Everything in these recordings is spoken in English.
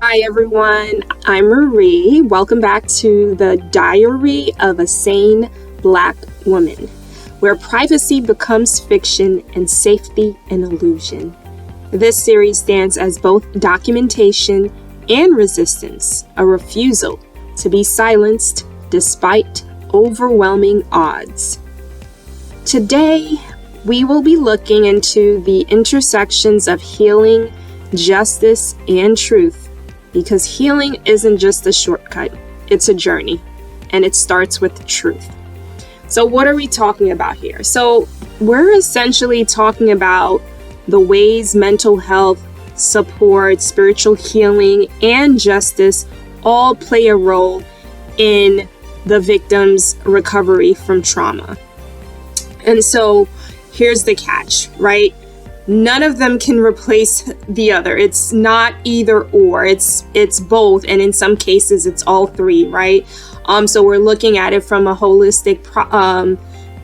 Hi everyone, I'm Marie. Welcome back to the Diary of a Sane Black Woman, where privacy becomes fiction and safety an illusion. This series stands as both documentation and resistance, a refusal to be silenced despite overwhelming odds. Today, we will be looking into the intersections of healing, justice, and truth. Because healing isn't just a shortcut, it's a journey, and it starts with truth. So what are we talking about here? So we're essentially talking about the ways mental health, support, spiritual healing, and justice all play a role in the victim's recovery from trauma. And so here's the catch, right? None of them can replace the other. It's not either or, it's both. And in some cases, it's all three, right? So we're looking at it from a holistic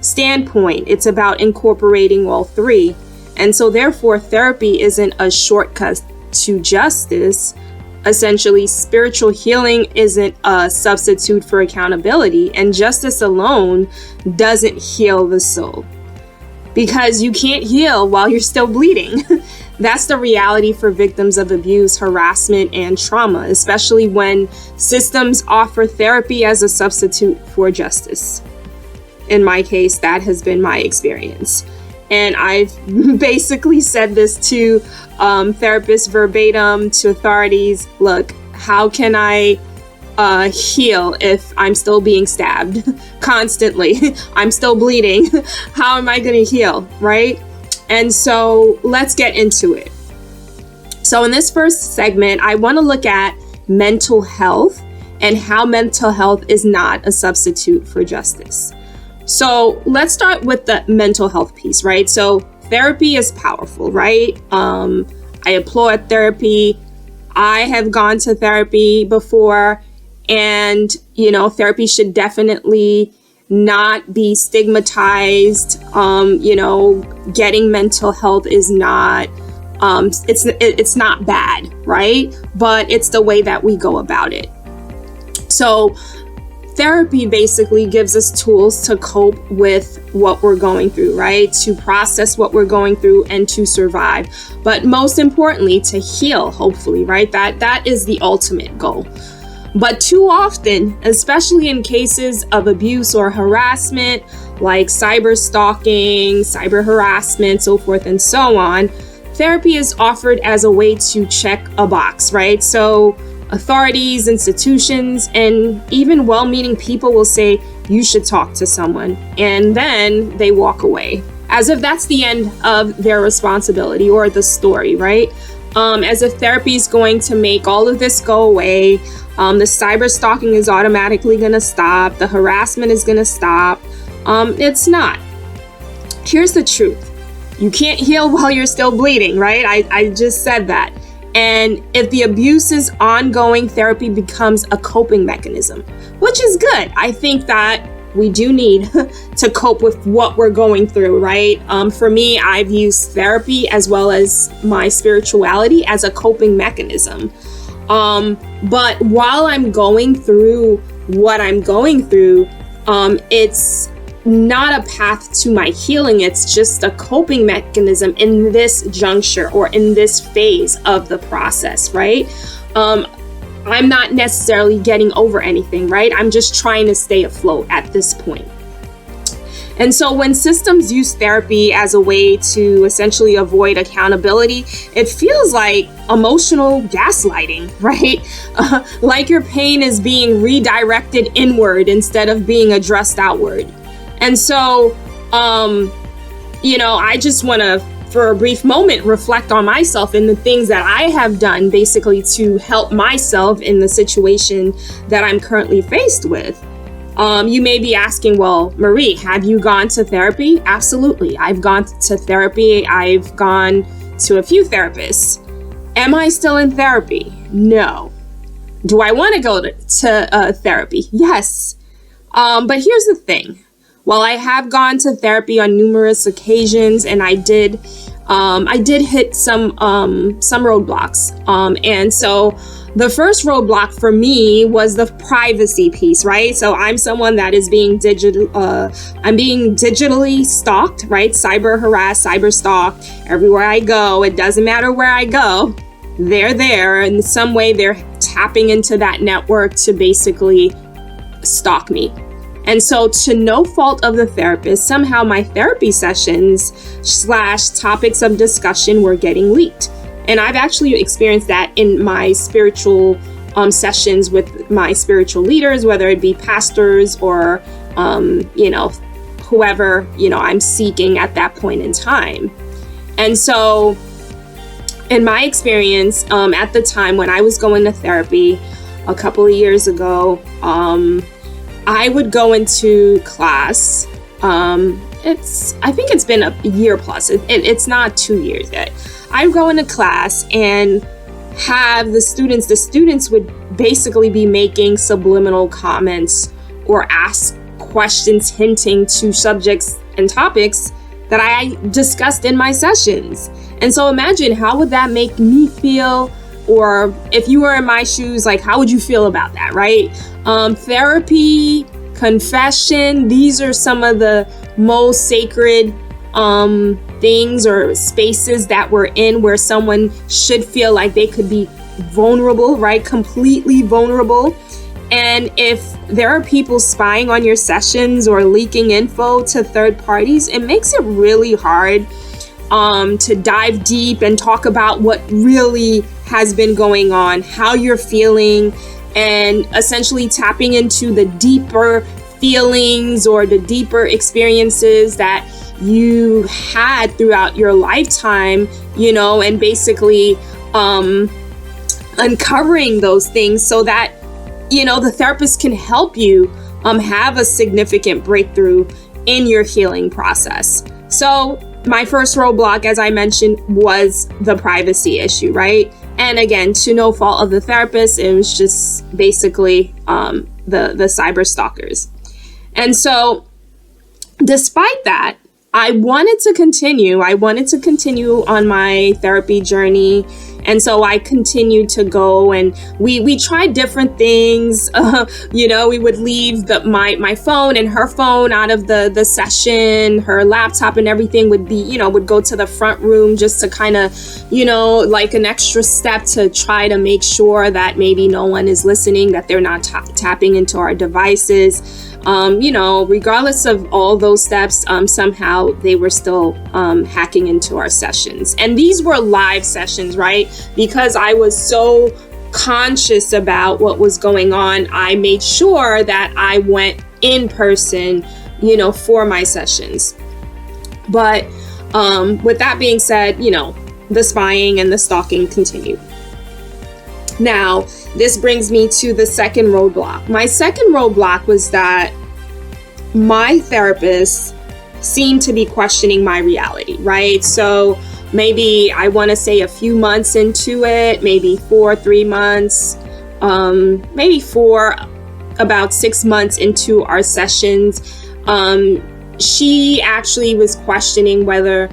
standpoint. It's about incorporating all three. And so therefore, therapy isn't a shortcut to justice. Essentially, spiritual healing isn't a substitute for accountability. And justice alone doesn't heal the soul. Because you can't heal while you're still bleeding. That's the reality for victims of abuse, harassment, and trauma, especially when systems offer therapy as a substitute for justice. In my case, that has been my experience. And I've basically said this to therapists verbatim, to authorities. Look, how can I heal if I'm still being stabbed constantly? I'm still bleeding. How am I going to heal, right? And so let's get into it. So in this first segment, I want to look at mental health and how mental health is not a substitute for justice. So let's start with the mental health piece, right? So therapy is powerful, right? I applaud therapy. I have gone to therapy before. And, therapy should definitely not be stigmatized. Getting mental health is not, it's not bad, right? But it's the way that we go about it. So therapy basically gives us tools to cope with what we're going through, right? To process what we're going through and to survive. But most importantly, to heal, hopefully, right? That is the ultimate goal. But too often, especially in cases of abuse or harassment, like cyber stalking, cyber harassment, so forth and so on, therapy is offered as a way to check a box, right? So authorities, institutions, and even well-meaning people will say, you should talk to someone, and then they walk away, as if that's the end of their responsibility or the story, right? As if therapy is going to make all of this go away. The cyber stalking is automatically going to stop. The harassment is going to stop. It's not. Here's the truth. You can't heal while you're still bleeding, right? I just said that. And if the abuse is ongoing, therapy becomes a coping mechanism, which is good. I think that we do need to cope with what we're going through, right? For me, I've used therapy as well as my spirituality as a coping mechanism. But while I'm going through what I'm going through, it's not a path to my healing. It's just a coping mechanism in this juncture or in this phase of the process, right? I'm not necessarily getting over anything, right? I'm just trying to stay afloat at this point. And so when systems use therapy as a way to essentially avoid accountability, it feels like emotional gaslighting, right? Like your pain is being redirected inward instead of being addressed outward. And so, I just want to, for a brief moment, reflect on myself and the things that I have done basically to help myself in the situation that I'm currently faced with. You may be asking, well, Marie, have you gone to therapy? Absolutely. I've gone to therapy. I've gone to a few therapists. Am I still in therapy? No. Do I want to go to therapy? Yes. But here's the thing. While I have gone to therapy on numerous occasions, and I did hit some roadblocks. And so the first roadblock for me was the privacy piece, right? So I'm someone that is being I'm being digitally stalked, right? Cyber harassed, cyber stalked everywhere I go. It doesn't matter where I go. They're there in some way. They're tapping into that network to basically stalk me. And so, to no fault of the therapist, somehow my therapy sessions / topics of discussion were getting leaked. And I've actually experienced that in my spiritual sessions with my spiritual leaders, whether it be pastors or, whoever, I'm seeking at that point in time. And so in my experience, at the time when I was going to therapy a couple of years ago, I would go into class. I think it's been a year plus. It's not 2 years yet. I'd go into class and have the students would basically be making subliminal comments or ask questions hinting to subjects and topics that I discussed in my sessions. And so imagine, how would that make me feel? Or if you were in my shoes, like, how would you feel about that, right? Therapy, confession, these are some of the most sacred things or spaces that we're in where someone should feel like they could be vulnerable, right? Completely vulnerable. And if there are people spying on your sessions or leaking info to third parties, it makes it really hard to dive deep and talk about what really has been going on, how you're feeling, and essentially tapping into the deeper feelings or the deeper experiences that you had throughout your lifetime, and basically uncovering those things so that, the therapist can help you have a significant breakthrough in your healing process. So my first roadblock, as I mentioned, was the privacy issue, right? And again, to no fault of the therapist, it was just basically the cyber stalkers. And so despite that, I wanted to continue on my therapy journey. And so I continued to go, and we tried different things. We would leave my phone and her phone out of the session. Her laptop and everything would go to the front room just to kind of, like an extra step to try to make sure that maybe no one is listening, that they're not tapping into our devices. Regardless of all those steps, somehow they were still hacking into our sessions. And these were live sessions, right? Because I was so conscious about what was going on, I made sure that I went in person, for my sessions. But with that being said, the spying and the stalking continued. Now, this brings me to the second roadblock. My second roadblock was that my therapist seemed to be questioning my reality, right? So maybe I want to say a few months into it, maybe 3 months, maybe about 6 months into our sessions, she actually was questioning whether,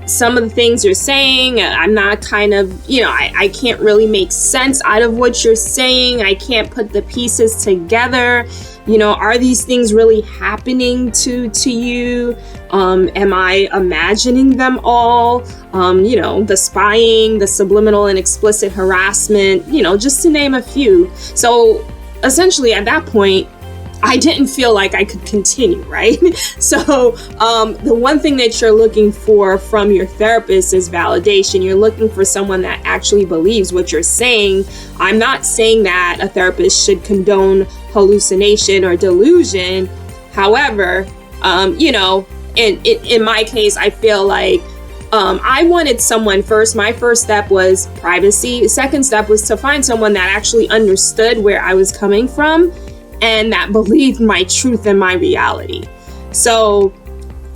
some of the things you're saying, I'm not I can't really make sense out of what you're saying. I can't put the pieces together. Are these things really happening to you? Am I imagining them all? The spying, the subliminal and explicit harassment, just to name a few. So essentially at that point, I didn't feel like I could continue, right? So the one thing that you're looking for from your therapist is validation. You're looking for someone that actually believes what you're saying. I'm not saying that a therapist should condone hallucination or delusion. However, in my case, I feel like I wanted someone first. My first step was privacy. The second step was to find someone that actually understood where I was coming from and that believed my truth and my reality. So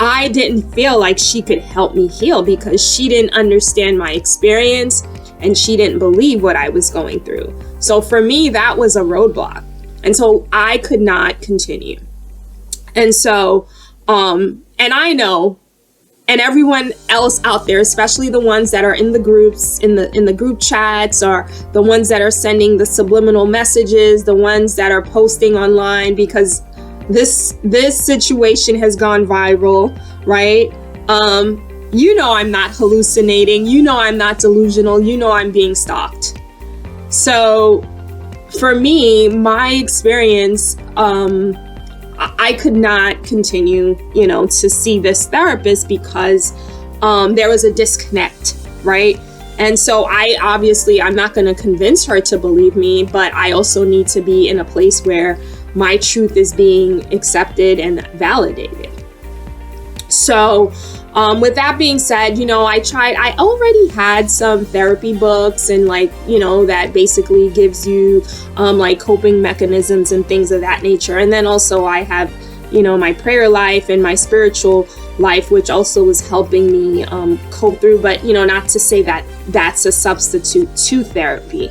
I didn't feel like she could help me heal because she didn't understand my experience and she didn't believe what I was going through. So for me, that was a roadblock. And so I could not continue. And so, and I know and everyone else out there, especially the ones that are in the groups, in the group chats, or the ones that are sending the subliminal messages, the ones that are posting online, because this situation has gone viral, right? I'm not hallucinating. I'm not delusional. I'm being stalked. So for me, my experience, I could not continue, to see this therapist because there was a disconnect, right? And so I'm not going to convince her to believe me, but I also need to be in a place where my truth is being accepted and validated. So with that being said, I already had some therapy books and that basically gives you coping mechanisms and things of that nature. And then also I have, my prayer life and my spiritual life, which also was helping me cope through. But, not to say that that's a substitute to therapy.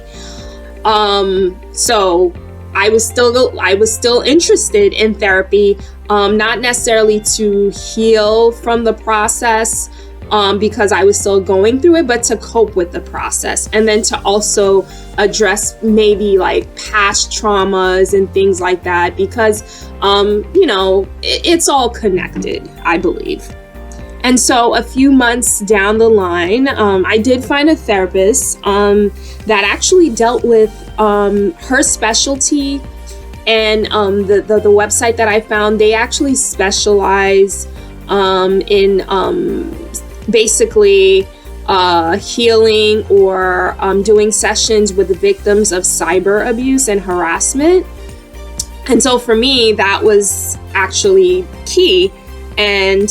So I was still interested in therapy, not necessarily to heal from the process, because I was still going through it, but to cope with the process, and then to also address maybe past traumas and things like that, because it's all connected, I believe. And so a few months down the line, I did find a therapist that actually dealt with her specialty. And the website that I found, they actually specialize in basically healing or doing sessions with the victims of cyber abuse and harassment. And so for me, that was actually key. And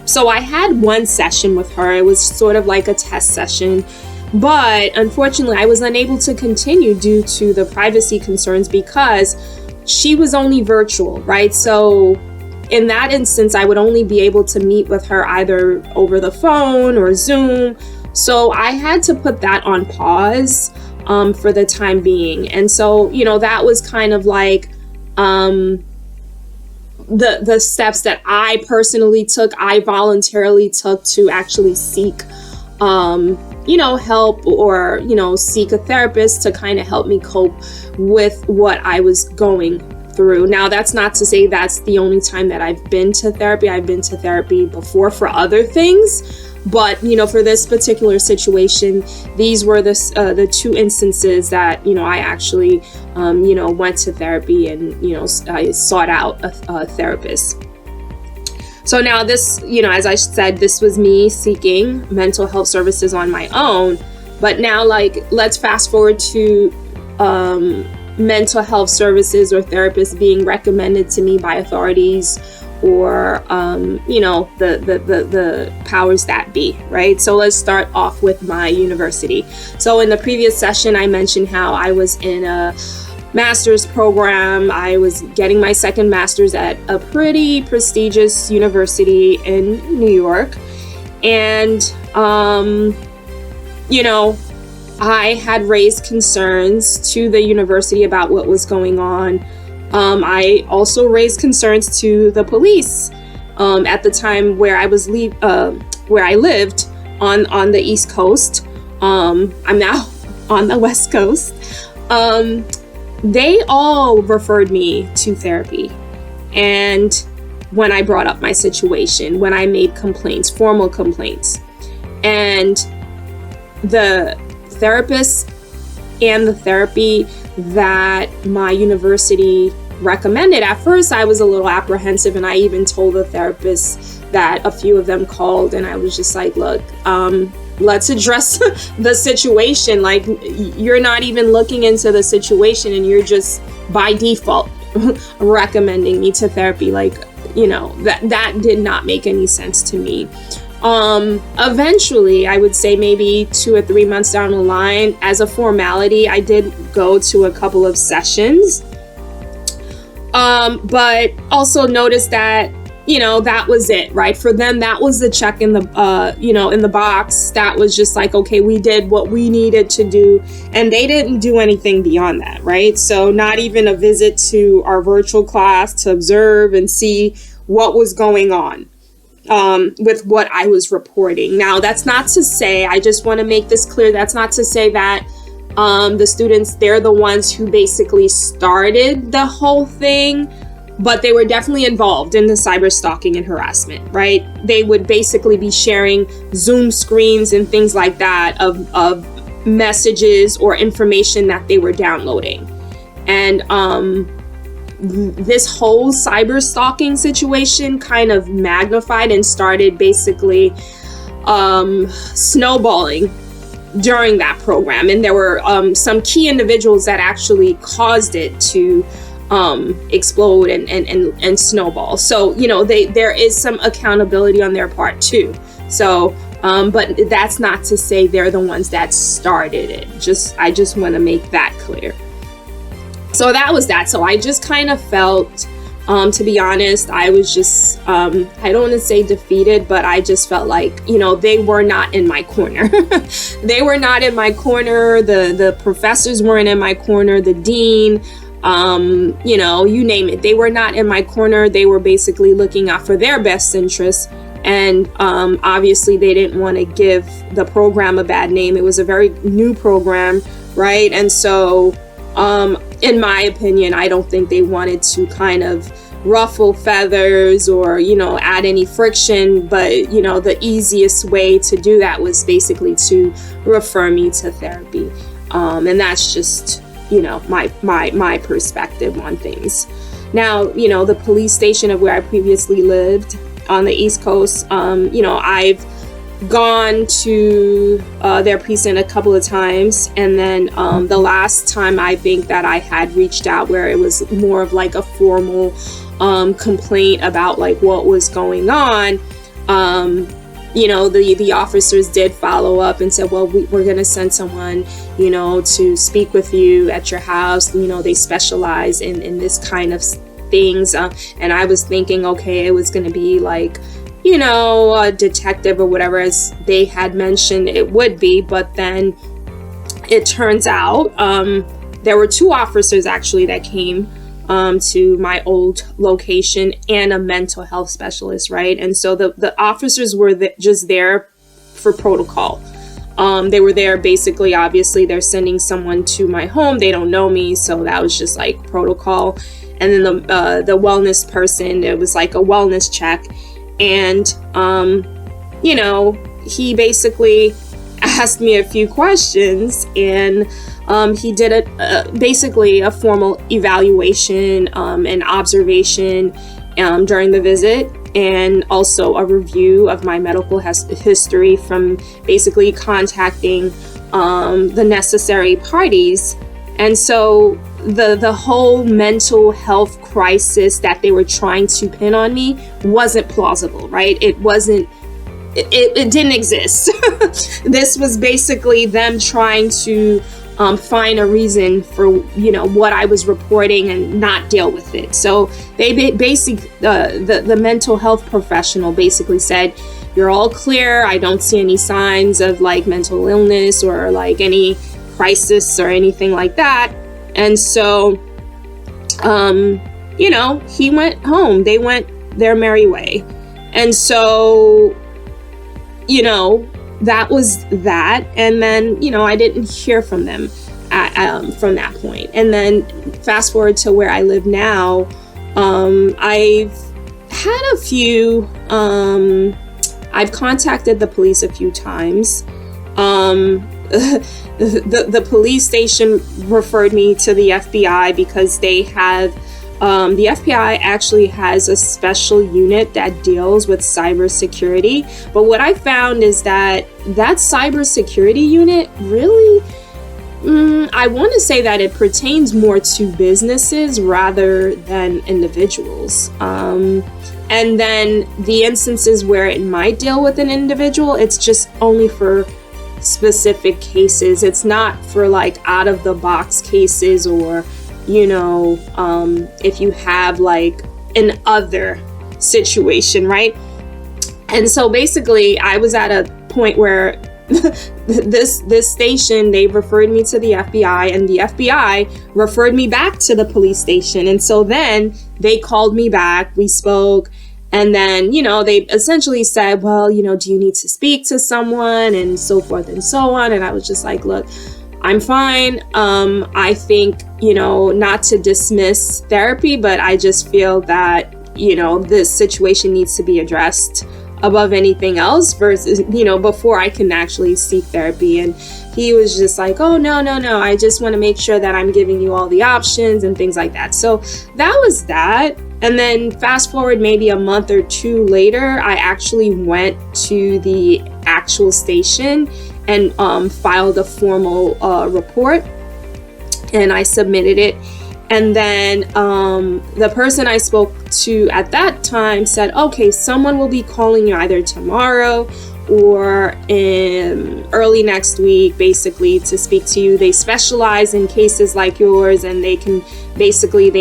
so I had one session with her. It was sort of like a test session. But unfortunately, I was unable to continue due to the privacy concerns because she was only virtual, right? So in that instance, I would only be able to meet with her either over the phone or Zoom. So I had to put that on pause for the time being. And so, that was kind of the steps that I personally took, I voluntarily took to actually seek help or, seek a therapist to kind of help me cope with what I was going through. Now, that's not to say that's the only time that I've been to therapy. I've been to therapy before for other things, but, for this particular situation, these were the two instances that, I actually, went to therapy and, I sought out a therapist. So now this, as I said, this was me seeking mental health services on my own. But now, let's fast forward to mental health services or therapists being recommended to me by authorities or, the powers that be, right? So let's start off with my university. So in the previous session, I mentioned how I was in a master's program. I was getting my second master's at a pretty prestigious university in New York. And, I had raised concerns to the university about what was going on. I also raised concerns to the police at the time where I was where I lived on the East Coast. I'm now on the West Coast. They all referred me to therapy. And when I brought up my situation, when I made complaints, formal complaints, and the therapist and the therapy that my university recommended, at first I was a little apprehensive, and I even told the therapist that a few of them called, and I was just like, look, let's address the situation. You're not even looking into the situation, and you're just by default recommending me to therapy. That did not make any sense to me. Eventually, I would say maybe 2 or 3 months down the line, as a formality, I did go to a couple of sessions. But also noticed that, that was it, right? For them, that was the check in the, in the box. That was just okay, we did what we needed to do. And they didn't do anything beyond that, right? So not even a visit to our virtual class to observe and see what was going on. with what I was reporting. Now, that's not to say, I just want to make this clear, that's not to say that the students, they're the ones who basically started the whole thing, but they were definitely involved in the cyber stalking and harassment, right? They would basically be sharing Zoom screens and things like that of messages or information that they were downloading. And this whole cyber stalking situation kind of magnified and started basically snowballing during that program. And there were some key individuals that actually caused it to explode and snowball. So, you know, there is some accountability on their part too. So, but that's not to say they're the ones that started it. I just want to make that clear. So that was that. So I just kind of felt, to be honest, I was just, I don't want to say defeated, but I just felt like, you know, they were not in my corner. They were not in my corner. The professors weren't in my corner. The dean, you know, you name it. They were not in my corner. They were basically looking out for their best interests. And obviously they didn't want to give the program a bad name. It was a very new program, right? And so, in my opinion, I don't think they wanted to kind of ruffle feathers or, you know, add any friction. But, you know, the easiest way to do that was basically to refer me to therapy. And that's just, you know, my perspective on things. Now, you know, the police station of where I previously lived on the East Coast, you know, I've gone to their precinct a couple of times, and then the last time I think that I had reached out, where it was more of like a formal complaint about like what was going on, you know, the officers did follow up and said, well, we're going to send someone, you know, to speak with you at your house. You know, they specialize in this kind of things, and I was thinking, okay, it was going to be like, you know, a detective or whatever, as they had mentioned it would be. But then it turns out there were two officers actually that came to my old location, and a mental health specialist, right? And so the officers were just there for protocol. They were there basically, obviously they're sending someone to my home. They don't know me, so that was just like protocol. And then the wellness person, it was like a wellness check. And, you know, he basically asked me a few questions, and he did basically a formal evaluation and observation during the visit, and also a review of my medical history from basically contacting the necessary parties. And so the whole mental health crisis that they were trying to pin on me wasn't plausible, right? It didn't exist. This was basically them trying to find a reason for, you know, what I was reporting and not deal with it. So they basically, the mental health professional basically said, you're all clear. I don't see any signs of like mental illness or like any crisis or anything like that. And so, you know, he went home. They went their merry way. And so, you know, that was that. And then, you know, I didn't hear from them from that point. And then fast forward to where I live now, I've had a few, I've contacted the police a few times. The police station referred me to the FBI because they have, the FBI actually has a special unit that deals with cybersecurity. But what I found is that cybersecurity unit really, I want to say that it pertains more to businesses rather than individuals. And then the instances where it might deal with an individual, it's just only for specific cases. It's not for like out of the box cases, or, you know, if you have like an other situation, right? And so basically I was at a point where this station, they referred me to the FBI, and the FBI referred me back to the police station. And so then they called me back, we spoke, And then, they essentially said, well, do you need to speak to someone, and so forth and so on. And I was just like, look, I'm fine. I think, not to dismiss therapy, but I just feel that, this situation needs to be addressed above anything else versus, before I can actually seek therapy. And he was just like, oh, no, I just want to make sure that I'm giving you all the options and things like that. So that was that. And then fast forward maybe a month or two later, I actually went to the actual station and filed a formal report, and I submitted it. And then the person I spoke to at that time said, okay, someone will be calling you either tomorrow or in early next week, basically, to speak to you. They specialize in cases like yours, and they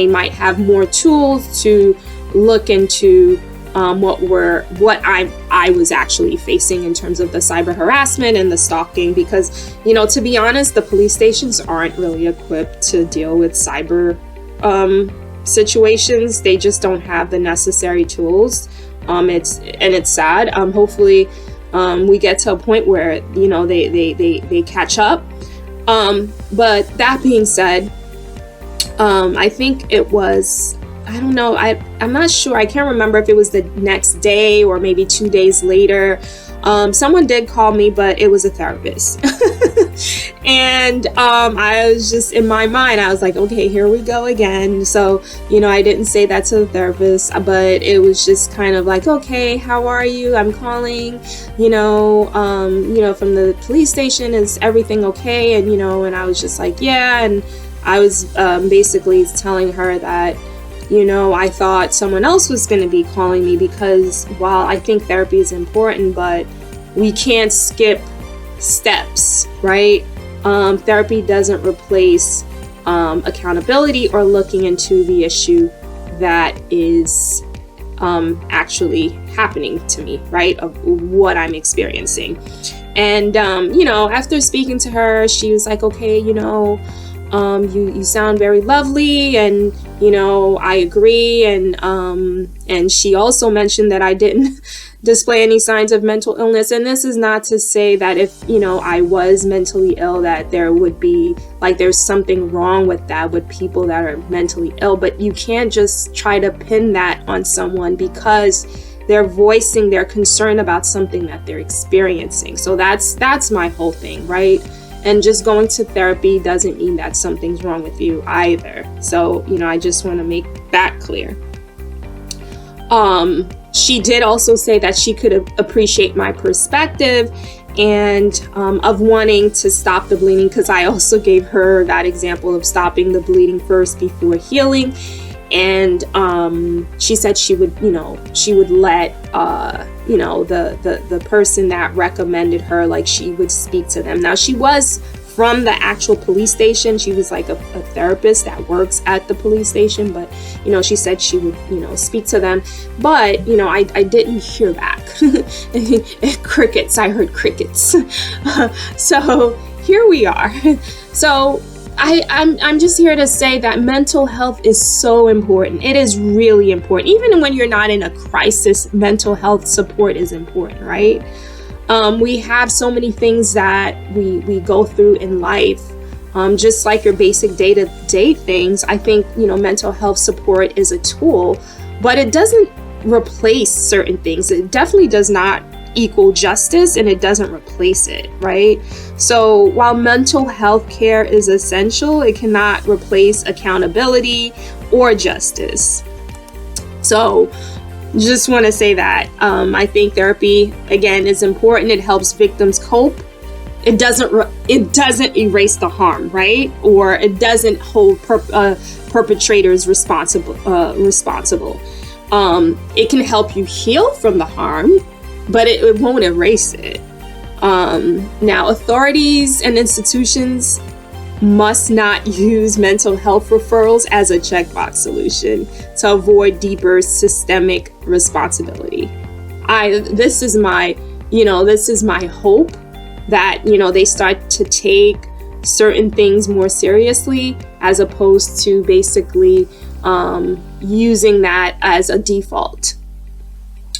might have more tools to look into what I was actually facing in terms of the cyber harassment and the stalking, because, to be honest, the police stations aren't really equipped to deal with cyber situations. They just don't have the necessary tools. It's sad. Hopefully we get to a point where, they catch up. But that being said, I think it was, I don't know, I'm not sure. I can't remember if it was the next day or maybe 2 days later. Someone did call me, but it was a therapist. And I was just, in my mind, I was like, okay, here we go again. So, I didn't say that to the therapist, but it was just kind of like, okay, how are you? I'm calling, from the police station. Is everything okay? And, and I was just like, yeah. And I was basically telling her that, I thought someone else was going to be calling me, because while I think therapy is important, but we can't skip steps, right? Therapy doesn't replace accountability or looking into the issue that is actually happening to me, right? Of what I'm experiencing. And, after speaking to her, she was like, okay, you sound very lovely, and I agree, and she also mentioned that I didn't display any signs of mental illness. And this is not to say that if I was mentally ill, that there would be there's something wrong with that with people that are mentally ill, but you can't just try to pin that on someone because they're voicing their concern about something that they're experiencing. So that's my whole thing, right? And just going to therapy doesn't mean that something's wrong with you either. So, I just want to make that clear. She did also say that she could appreciate my perspective and of wanting to stop the bleeding, because I also gave her that example of stopping the bleeding first before healing. And she said she would let the person that recommended her, she would speak to them. Now, she was from the actual police station. She was like a therapist that works at the police station, but she said she would speak to them. But I didn't hear back. Crickets. I heard crickets. So here we are. So I'm just here to say that mental health is so important. It is really important. Even when you're not in a crisis, mental health support is important, right? We have so many things that we go through in life, just like your basic day-to-day things. I think, mental health support is a tool, but it doesn't replace certain things. It definitely does not equal justice, and it doesn't replace it, right? So while mental health care is essential, it cannot replace accountability or justice. So just want to say that I think therapy, again, is important. It helps victims cope. It doesn't erase the harm, right? Or it doesn't hold perpetrators responsible. It can help you heal from the harm, but it won't erase it. Now, authorities and institutions must not use mental health referrals as a checkbox solution to avoid deeper systemic responsibility. This is my hope that, they start to take certain things more seriously, as opposed to basically using that as a default.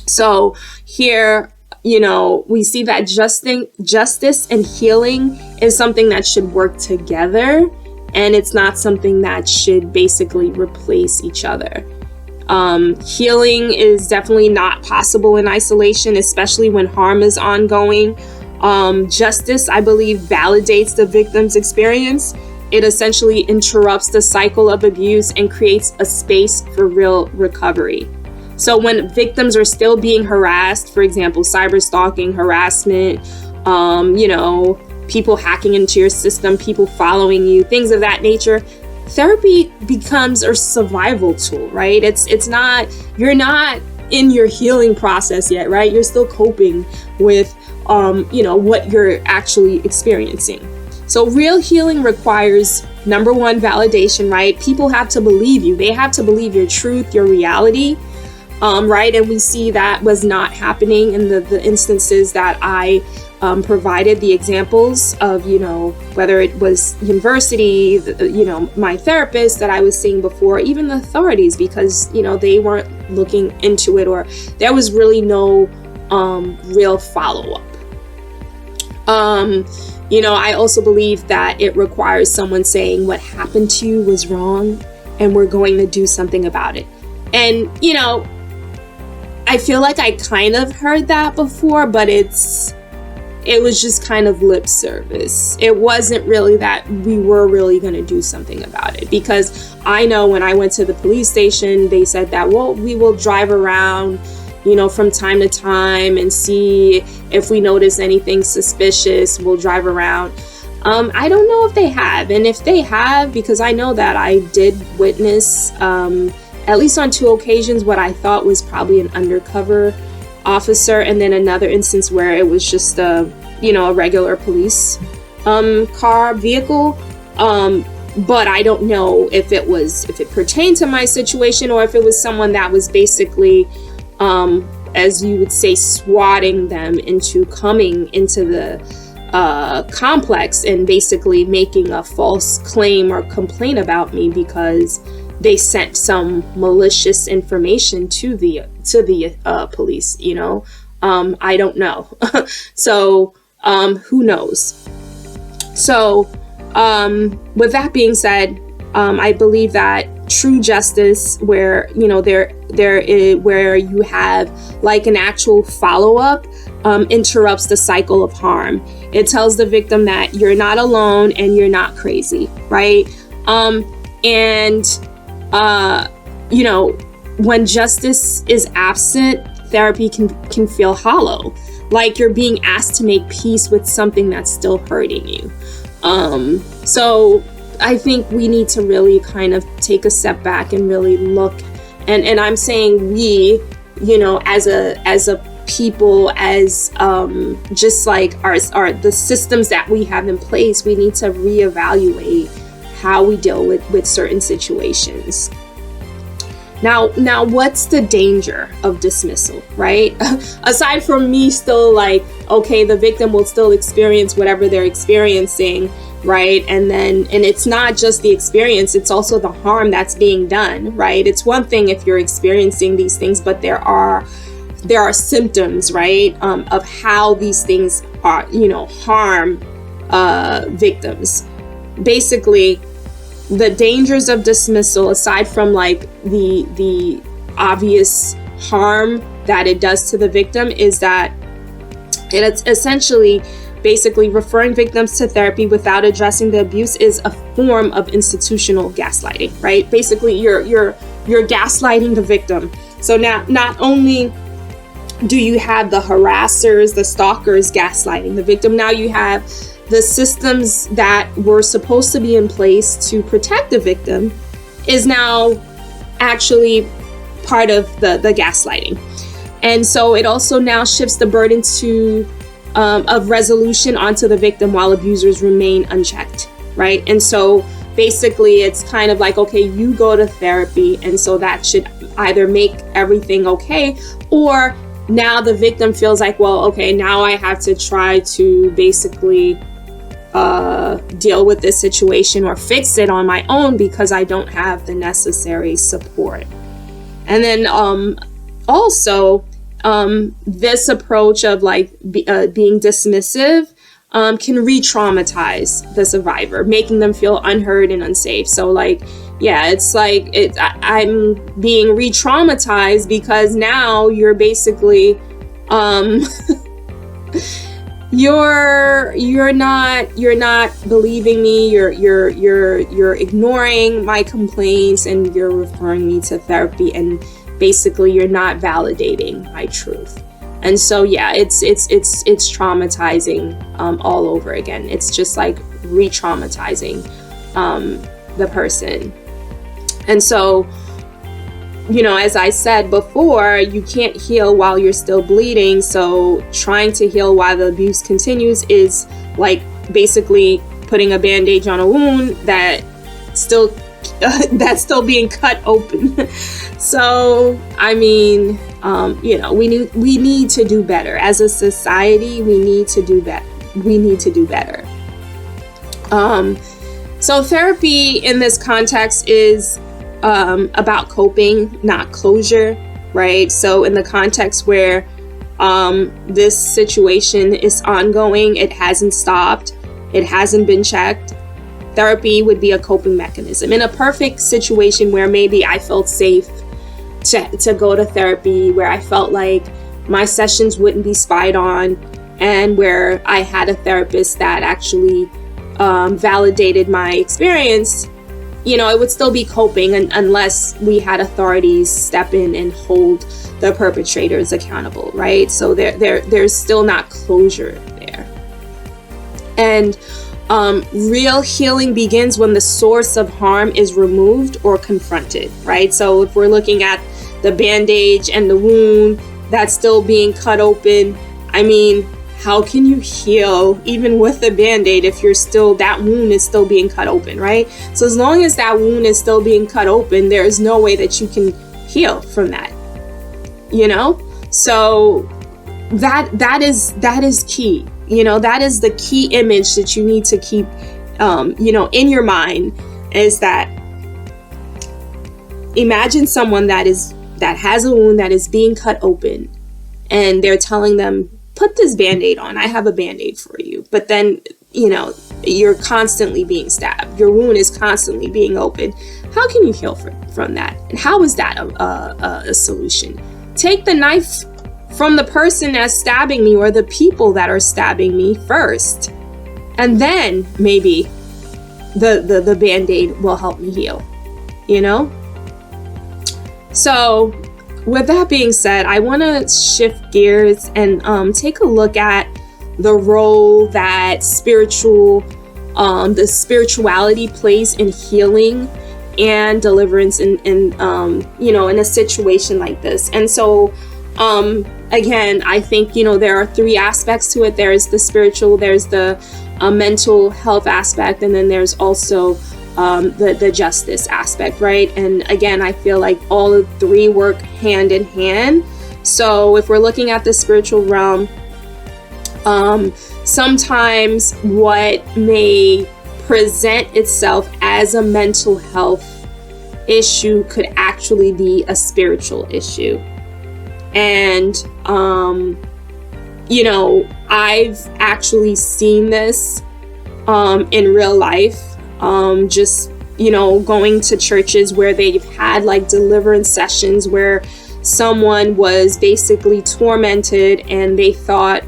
So here, we see that justice and healing is something that should work together, and it's not something that should basically replace each other. Healing is definitely not possible in isolation, especially when harm is ongoing. Justice, I believe, validates the victim's experience. It essentially interrupts the cycle of abuse and creates a space for real recovery. So when victims are still being harassed, for example, cyber stalking, harassment, people hacking into your system, people following you, things of that nature, therapy becomes a survival tool, right? It's not, you're not in your healing process yet, right? You're still coping with, what you're actually experiencing. So real healing requires, number one, validation, right? People have to believe you. They have to believe your truth, your reality, right? And we see that was not happening in the instances that I provided the examples of, whether it was university, my therapist that I was seeing before, even the authorities, because, they weren't looking into it, or there was really no real follow-up. I also believe that it requires someone saying what happened to you was wrong and we're going to do something about it. And, I feel like I kind of heard that before, but it was just kind of lip service. It wasn't really that we were really going to do something about it, because I know when I went to the police station, they said that, well, we will drive around, from time to time and see if we notice anything suspicious, we'll drive around. I don't know if they have. And if they have, because I know that I did witness, at least on 2 occasions, what I thought was probably an undercover officer, and then another instance where it was just a regular police vehicle. But I don't know if it pertained to my situation, or if it was someone that was basically, as you would say, swatting them into coming into the complex and basically making a false claim or complaint about me because they sent some malicious information to the police. I don't know. So who knows? So with that being said, I believe that true justice, where where you have like an actual follow-up, interrupts the cycle of harm. It tells the victim that you're not alone and you're not crazy, right? When justice is absent, therapy can feel hollow, like you're being asked to make peace with something that's still hurting you. So I think we need to really kind of take a step back and really look, and I'm saying we, as a people, as just like the systems that we have in place, we need to reevaluate how we deal with certain situations. Now, what's the danger of dismissal, right? Aside from me still like, okay, the victim will still experience whatever they're experiencing, right? And it's not just the experience, it's also the harm that's being done, right? It's one thing if you're experiencing these things, but there are symptoms, right? Of how these things are, harm victims. Basically, the dangers of dismissal, aside from like the obvious harm that it does to the victim, is that it's essentially basically referring victims to therapy without addressing the abuse is a form of institutional gaslighting, right? Basically, you're gaslighting the victim. So now, not only do you have the harassers, the stalkers gaslighting the victim, now you have the systems that were supposed to be in place to protect the victim is now actually part of the gaslighting. And so it also now shifts the burden of resolution onto the victim while abusers remain unchecked, right? And so basically it's kind of like, okay, you go to therapy, and so that should either make everything okay, or now the victim feels like, well, okay, now I have to try to basically deal with this situation or fix it on my own because I don't have the necessary support. And then also this approach of like being dismissive can re-traumatize the survivor, making them feel unheard and unsafe. So like, yeah, it's like I'm being re-traumatized because now you're basically you're not believing me, you're ignoring my complaints, and you're referring me to therapy, and basically you're not validating my truth. And so yeah, it's traumatizing all over again. It's just like re-traumatizing the person. And so, you know, as I said before, you can't heal while you're still bleeding. So trying to heal while the abuse continues is like basically putting a bandage on a wound that's still being cut open. So, I mean, you know, we need to do better as a society. We need to do better. So therapy in this context is about coping, not closure, right? So in the context where this situation is ongoing, it hasn't stopped, it hasn't been checked, therapy would be a coping mechanism. In a perfect situation where maybe I felt safe to go to therapy, where I felt like my sessions wouldn't be spied on, and where I had a therapist that actually validated my experience, you know, it would still be coping unless we had authorities step in and hold the perpetrators accountable, right? So there's still not closure there. And real healing begins when the source of harm is removed or confronted, right? So if we're looking at the bandage and the wound that's still being cut open, I mean, how can you heal even with a band-aid if that wound is still being cut open, right? So as long as that wound is still being cut open, there is no way that you can heal from that, you know? So that is key. You know, that is the key image that you need to keep, you know, in your mind, is that imagine someone that has a wound that is being cut open, and they're telling them, put this band-aid on. I have a band-aid for you. But then, you know, you're constantly being stabbed. Your wound is constantly being opened. How can you heal from that? And how is that a solution? Take the knife from the person that's stabbing me, or the people that are stabbing me first, and then maybe the band-aid will help me heal, you know? So with that being said, I want to shift gears and take a look at the role that the spirituality plays in healing and deliverance in you know, in a situation like this. And so again, I think, you know, there are three aspects to it. There's the spiritual, there's the mental health aspect, and then there's also the justice aspect, right? And again, I feel like all of three work hand in hand. So if we're looking at the spiritual realm, sometimes what may present itself as a mental health issue could actually be a spiritual issue. And you know, I've actually seen this in real life. Just, you know, going to churches where they've had like deliverance sessions where someone was basically tormented, and they thought,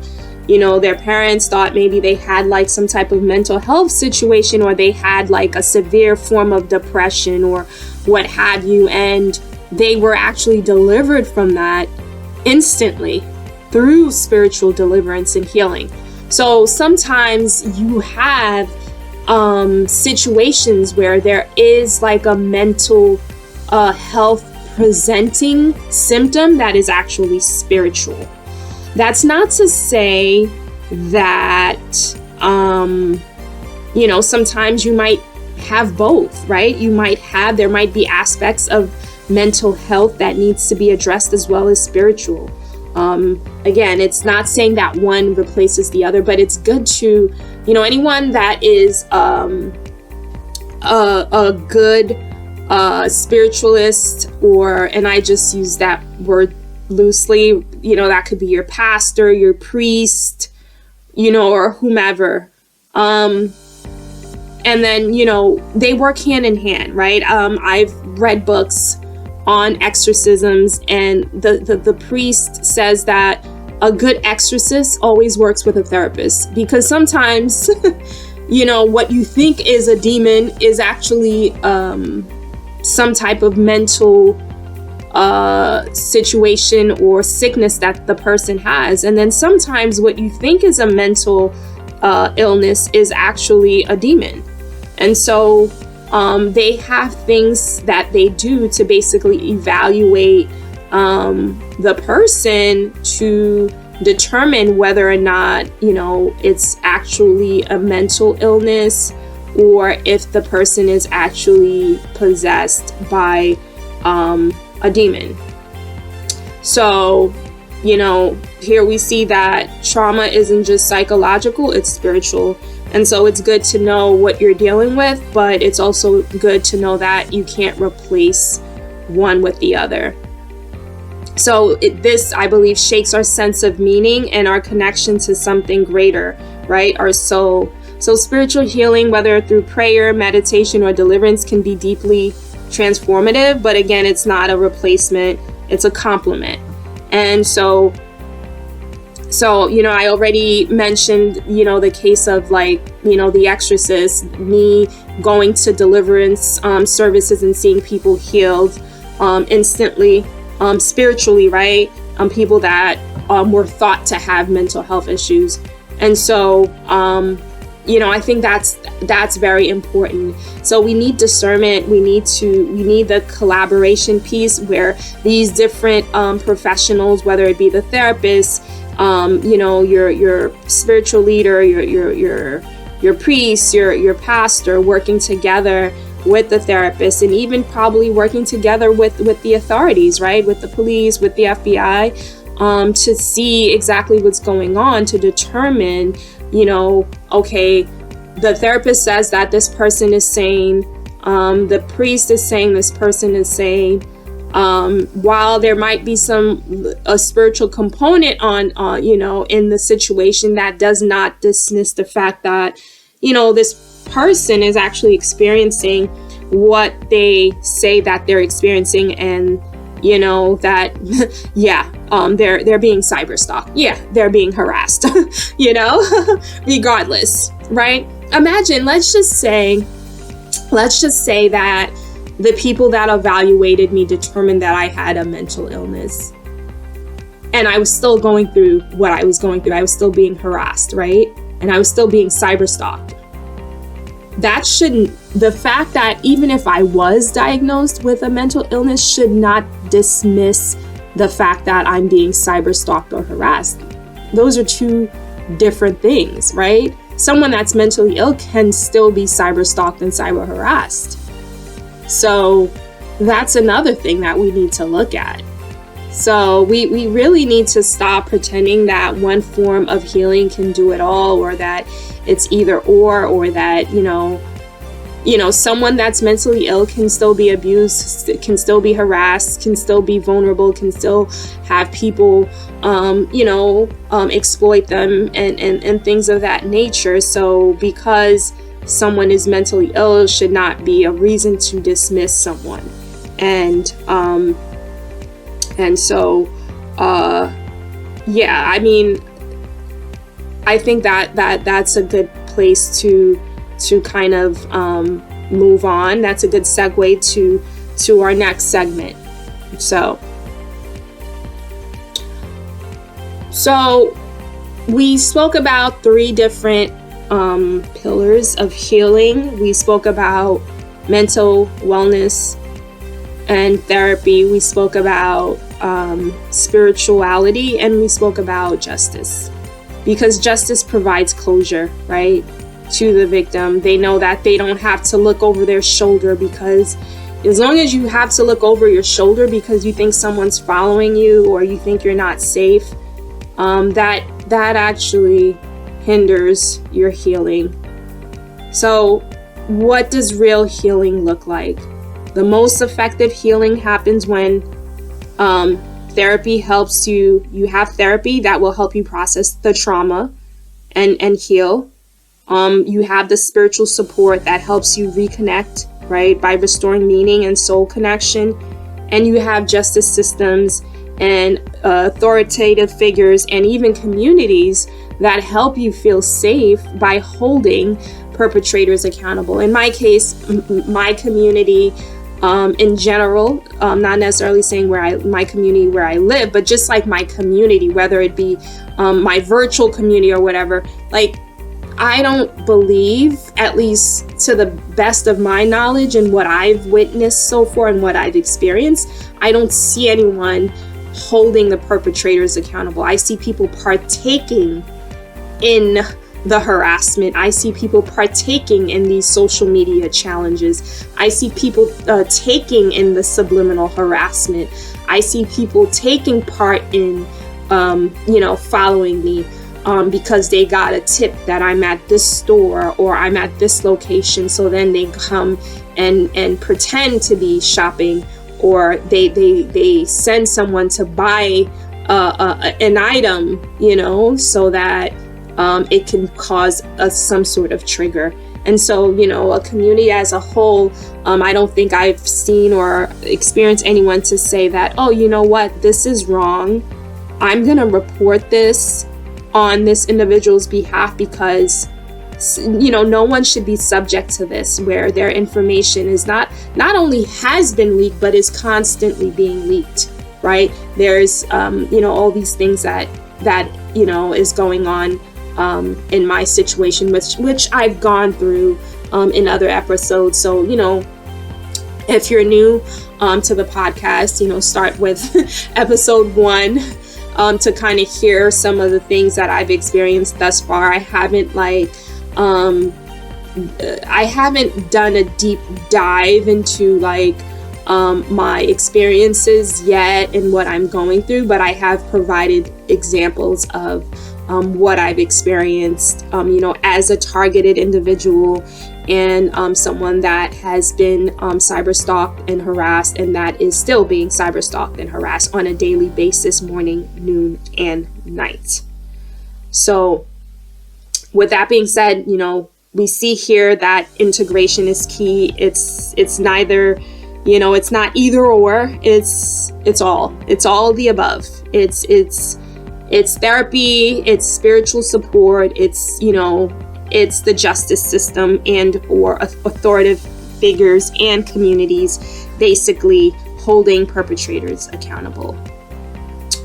you know, their parents thought maybe they had like some type of mental health situation, or they had like a severe form of depression or what have you, and they were actually delivered from that instantly through spiritual deliverance and healing. So sometimes you have situations where there is like a mental health presenting symptom that is actually spiritual. That's not to say that you know, sometimes you might have both, right? There might be aspects of mental health that needs to be addressed as well as spiritual. Again, it's not saying that one replaces the other, but it's good to, you know, anyone that is a good spiritualist, and I just use that word loosely, that could be your pastor, your priest, or whomever. And then, they work hand in hand, right? I've read books on exorcisms, and the priest says that a good exorcist always works with a therapist, because sometimes, what you think is a demon is actually some type of mental situation or sickness that the person has. And then sometimes what you think is a mental illness is actually a demon. And so they have things that they do to basically evaluate the person to determine whether or not, it's actually a mental illness, or if the person is actually possessed by a demon. So, here we see that trauma isn't just psychological, it's spiritual. And so it's good to know what you're dealing with, but it's also good to know that you can't replace one with the other. So this, I believe, shakes our sense of meaning and our connection to something greater, right? Our soul. So spiritual healing, whether through prayer, meditation, or deliverance, can be deeply transformative. But again, it's not a replacement. It's a complement. And so, I already mentioned, the case of The Exorcist, me going to deliverance services and seeing people healed instantly, spiritually, right? People that were thought to have mental health issues. And so, I think that's very important. So we need discernment. We need the collaboration piece where these different professionals, whether it be the therapist, your spiritual leader, your priest, your pastor, working together with the therapist, and even probably working together with the authorities, right? With the police, with the FBI, to see exactly what's going on, to determine, okay, the therapist says that this person is sane, the priest is saying this person is sane. While there might be a spiritual component on in the situation, that does not dismiss the fact that, this person is actually experiencing what they say that they're experiencing, and that they're being cyber stalked, they're being harassed, regardless, right? Imagine, let's just say that the people that evaluated me determined that I had a mental illness, and I was still going through what I was going through. I was still being harassed, right? And I was still being cyber stalked. The fact that even if I was diagnosed with a mental illness should not dismiss the fact that I'm being cyber stalked or harassed. Those are two different things, right? Someone that's mentally ill can still be cyber stalked and cyber harassed. So that's another thing that we need to look at. So we really need to stop pretending that one form of healing can do it all, or that it's either or that, someone that's mentally ill can still be abused, can still be harassed, can still be vulnerable, can still have people, exploit them and things of that nature. So because someone is mentally ill should not be a reason to dismiss someone. And so, I think that's a good place to kind of move on. That's a good segue to our next segment. So we spoke about 3 different pillars of healing. We spoke about mental wellness and therapy. We spoke about spirituality, and we spoke about justice, because justice provides closure, right, to the victim. They know that they don't have to look over their shoulder, because as long as you have to look over your shoulder because you think someone's following you or you think you're not safe, that actually hinders your healing. So what does real healing look like? The most effective healing happens when Therapy helps you have therapy that will help you process the trauma and heal. You have the spiritual support that helps you reconnect, right, by restoring meaning and soul connection. And you have justice systems and authoritative figures and even communities that help you feel safe by holding perpetrators accountable. In my case, my community in general, not necessarily saying my community where I live, but just like my community, whether it be my virtual community or whatever, like I don't believe, at least to the best of my knowledge and what I've witnessed so far and what I've experienced, I don't see anyone holding the perpetrators accountable. I see people partaking in the harassment. I see people partaking in these social media challenges. I see people taking in the subliminal harassment. I see people taking part in, following me because they got a tip that I'm at this store or I'm at this location. So then they come and pretend to be shopping, or they send someone to buy an item, so that it can cause some sort of trigger. And so, a community as a whole, I don't think I've seen or experienced anyone to say that, oh, you know what, this is wrong. I'm going to report this on this individual's behalf because, no one should be subject to this, where their information is not only has been leaked, but is constantly being leaked, right? There's, all these things that is going on in my situation, which I've gone through in other episodes. So, if you're new to the podcast, start with episode 1 to kind of hear some of the things that I've experienced thus far. I haven't done a deep dive into my experiences yet and what I'm going through, but I have provided examples of what I've experienced, as a targeted individual and someone that has been cyber stalked and harassed, and that is still being cyber stalked and harassed on a daily basis, morning, noon, and night. So with that being said, we see here that integration is key. It's neither, it's not either or, it's all the above. It's therapy, it's spiritual support, it's the justice system and or authoritative figures and communities basically holding perpetrators accountable.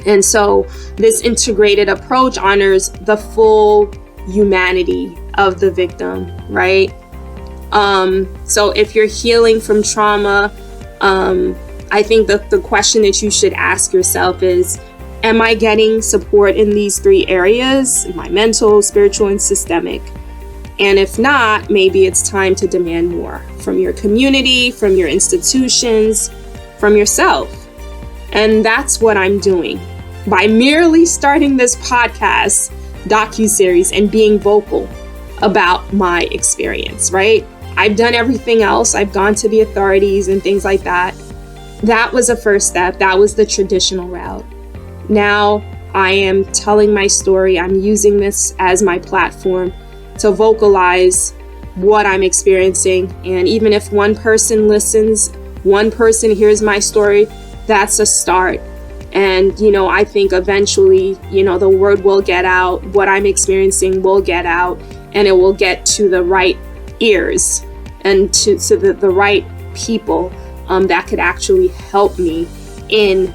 And so this integrated approach honors the full humanity of the victim, right? So if you're healing from trauma, I think the question that you should ask yourself is, am I getting support in these 3 areas, my mental, spiritual, and systemic? And if not, maybe it's time to demand more from your community, from your institutions, from yourself. And that's what I'm doing by merely starting this podcast docuseries and being vocal about my experience, right? I've done everything else. I've gone to the authorities and things like that. That was a first step. That was the traditional route. Now I am telling my story. I'm using this as my platform to vocalize what I'm experiencing. And even if one person listens, one person hears my story, that's a start. And, I think eventually, the word will get out, what I'm experiencing will get out, and it will get to the right ears and to the right people that could actually help me in,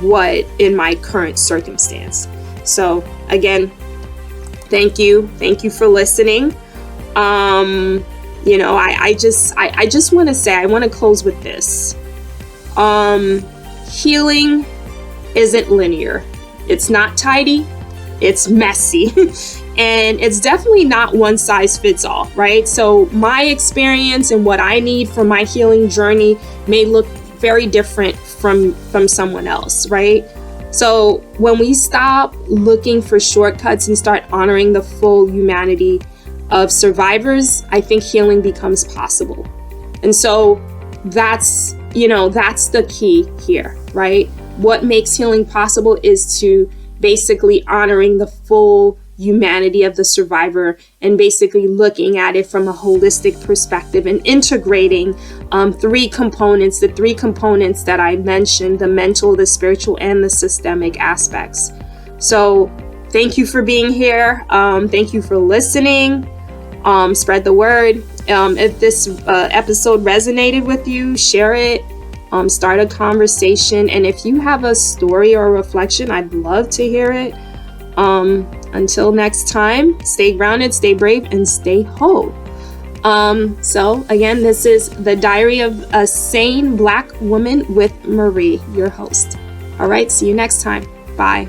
what in my current circumstance. So again, thank you for listening. I just want to say, I want to close with this. Healing isn't linear. It's not tidy. It's messy. And it's definitely not one size fits all, right? So my experience and what I need for my healing journey may look very different from someone else, right? So when we stop looking for shortcuts and start honoring the full humanity of survivors, I think healing becomes possible. And so that's the key here. right? What makes healing possible is to basically honoring the full humanity of the survivor and basically looking at it from a holistic perspective and integrating the three components that I mentioned: the mental, the spiritual, and the systemic aspects. So thank you for being here. Thank you for listening. Spread the word. If this episode resonated with you, share it. Start a conversation. And if you have a story or a reflection, I'd love to hear it. Until next time, stay grounded, stay brave, and stay whole. So again, this is the Diary of a Sane Black Woman with Marie, your host. All right, see you next time. Bye.